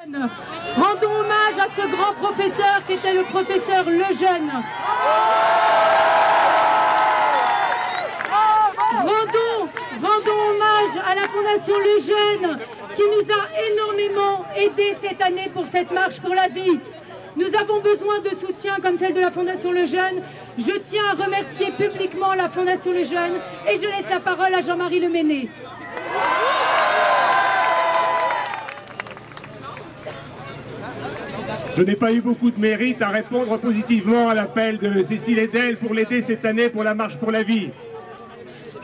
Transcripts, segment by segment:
Rendons hommage à ce grand professeur qui était le professeur Lejeune. Rendons hommage à la Fondation Lejeune qui nous a énormément aidés cette année pour cette marche pour la vie. Nous avons besoin de soutien comme celle de la Fondation Lejeune. Je tiens à remercier publiquement la Fondation Lejeune et je laisse la parole à Jean-Marie Leméné. Je n'ai pas eu beaucoup de mérite à répondre positivement à l'appel de Cécile Edel pour l'aider cette année pour la marche pour la vie.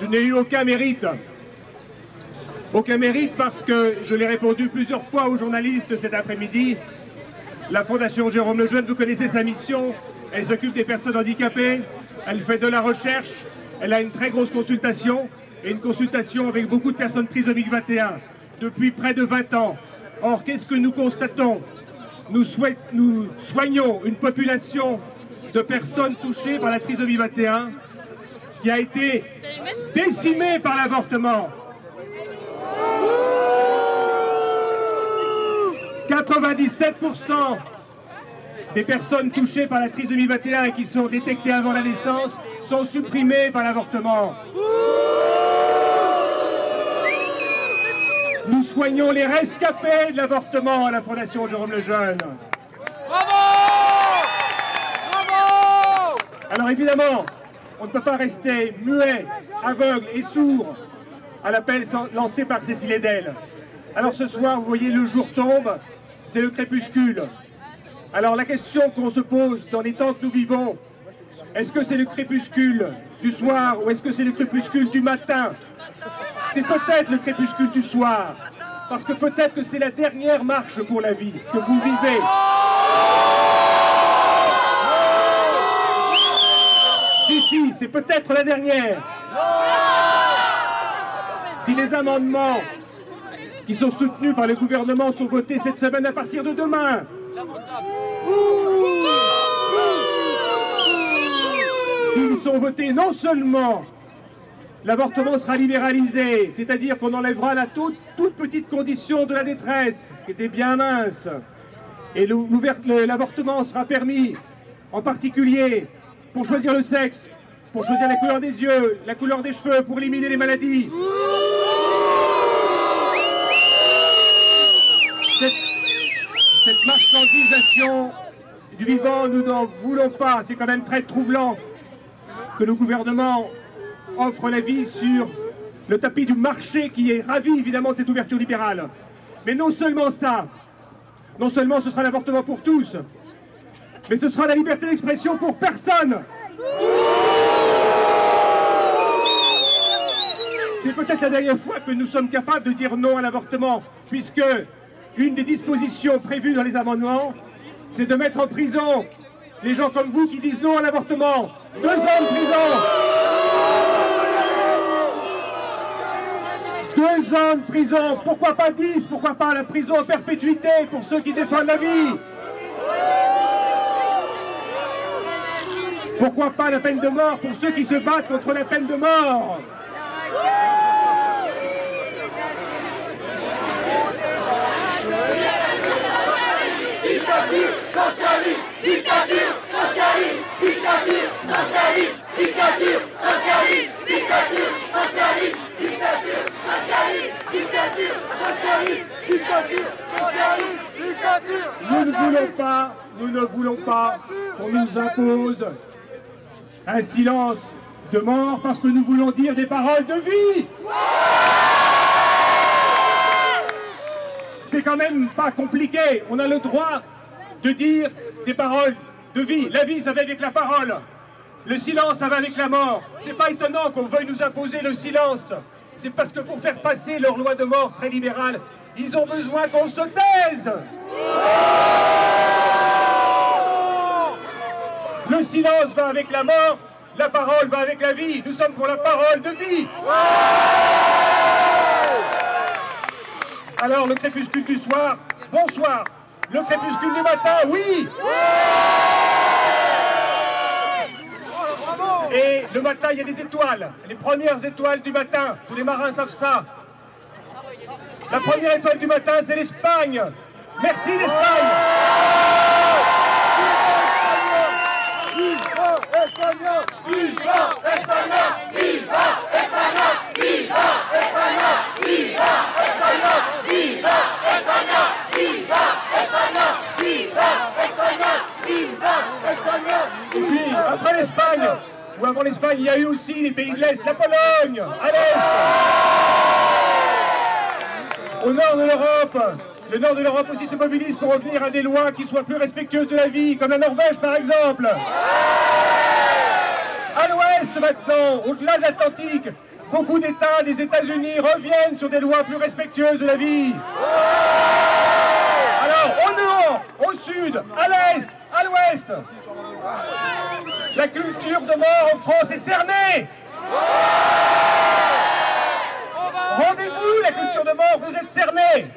Je n'ai eu aucun mérite. Aucun mérite parce que je l'ai répondu plusieurs fois aux journalistes cet après-midi. La Fondation Jérôme Lejeune, vous connaissez sa mission. Elle s'occupe des personnes handicapées, elle fait de la recherche, elle a une très grosse consultation et une consultation avec beaucoup de personnes trisomiques 21 depuis près de 20 ans. Or, qu'est-ce que nous constatons ? Nous soignons une population de personnes touchées par la trisomie 21 qui a été décimée par l'avortement. 97% des personnes touchées par la trisomie 21 et qui sont détectées avant la naissance sont supprimées par l'avortement. Nous soignons les rescapés de l'avortement à la Fondation Jérôme Lejeune. Bravo! Bravo! Alors évidemment, on ne peut pas rester muet, aveugle et sourd à l'appel lancé par Cécile Edel. Alors ce soir, vous voyez, le jour tombe, c'est le crépuscule. Alors la question qu'on se pose dans les temps que nous vivons, est-ce que c'est le crépuscule du soir ou est-ce que c'est le crépuscule du matin? C'est peut-être le crépuscule du soir, parce que peut-être que c'est la dernière marche pour la vie que vous vivez. Si, c'est peut-être la dernière. Si les amendements qui sont soutenus par le gouvernement sont votés cette semaine à partir de demain, s'ils sont votés, non seulement l'avortement sera libéralisé, c'est-à-dire qu'on enlèvera la toute petite condition de la détresse, qui était bien mince, et l'avortement sera permis, en particulier pour choisir le sexe, pour choisir la couleur des yeux, la couleur des cheveux, pour éliminer les maladies. Cette marchandisation du vivant, nous n'en voulons pas. C'est quand même très troublant que le gouvernement offre la vie sur le tapis du marché qui est ravi évidemment de cette ouverture libérale. Mais non seulement ça, non seulement ce sera l'avortement pour tous, mais ce sera la liberté d'expression pour personne. C'est peut-être la dernière fois que nous sommes capables de dire non à l'avortement, puisque une des dispositions prévues dans les amendements, c'est de mettre en prison les gens comme vous qui disent non à l'avortement. 2 ans de prison. 2 ans de prison. Pourquoi pas 10? Pourquoi pas la prison en perpétuité pour ceux qui défendent la vie? Pourquoi pas la peine de mort pour ceux qui se battent contre la peine de mort? Dictature socialiste, dictature socialiste, dictature socialiste, dictature socialiste, dictature socialiste, dictature socialiste, dictature socialiste, dictature socialiste, dictature. Nous ne voulons pas qu'on nous impose un silence de mort parce que nous voulons dire des paroles de vie. C'est quand même pas compliqué. On a le droit de dire des paroles de vie. La vie, ça va avec la parole. Le silence, ça va avec la mort. C'est pas étonnant qu'on veuille nous imposer le silence. C'est parce que pour faire passer leur loi de mort très libérale, ils ont besoin qu'on se taise. Le silence va avec la mort, la parole va avec la vie. Nous sommes pour la parole de vie. Alors, le crépuscule du soir, bonsoir. Le crépuscule du matin, oui. Et le matin, il y a des étoiles. Les premières étoiles du matin, tous les marins savent ça. La première étoile du matin, c'est l'Espagne. Merci l'Espagne. Et puis, après l'Espagne, ou avant l'Espagne, il y a eu aussi les pays de l'Est, la Pologne, à l'Est. Au nord de l'Europe, le nord de l'Europe aussi se mobilise pour revenir à des lois qui soient plus respectueuses de la vie, comme la Norvège par exemple. À l'ouest maintenant, au-delà de l'Atlantique, beaucoup d'États des États-Unis reviennent sur des lois plus respectueuses de la vie. Alors, au nord, au sud, à l'est, à l'ouest, la culture de mort en France est cernée. Rendez-vous, la culture de mort, vous êtes cernés.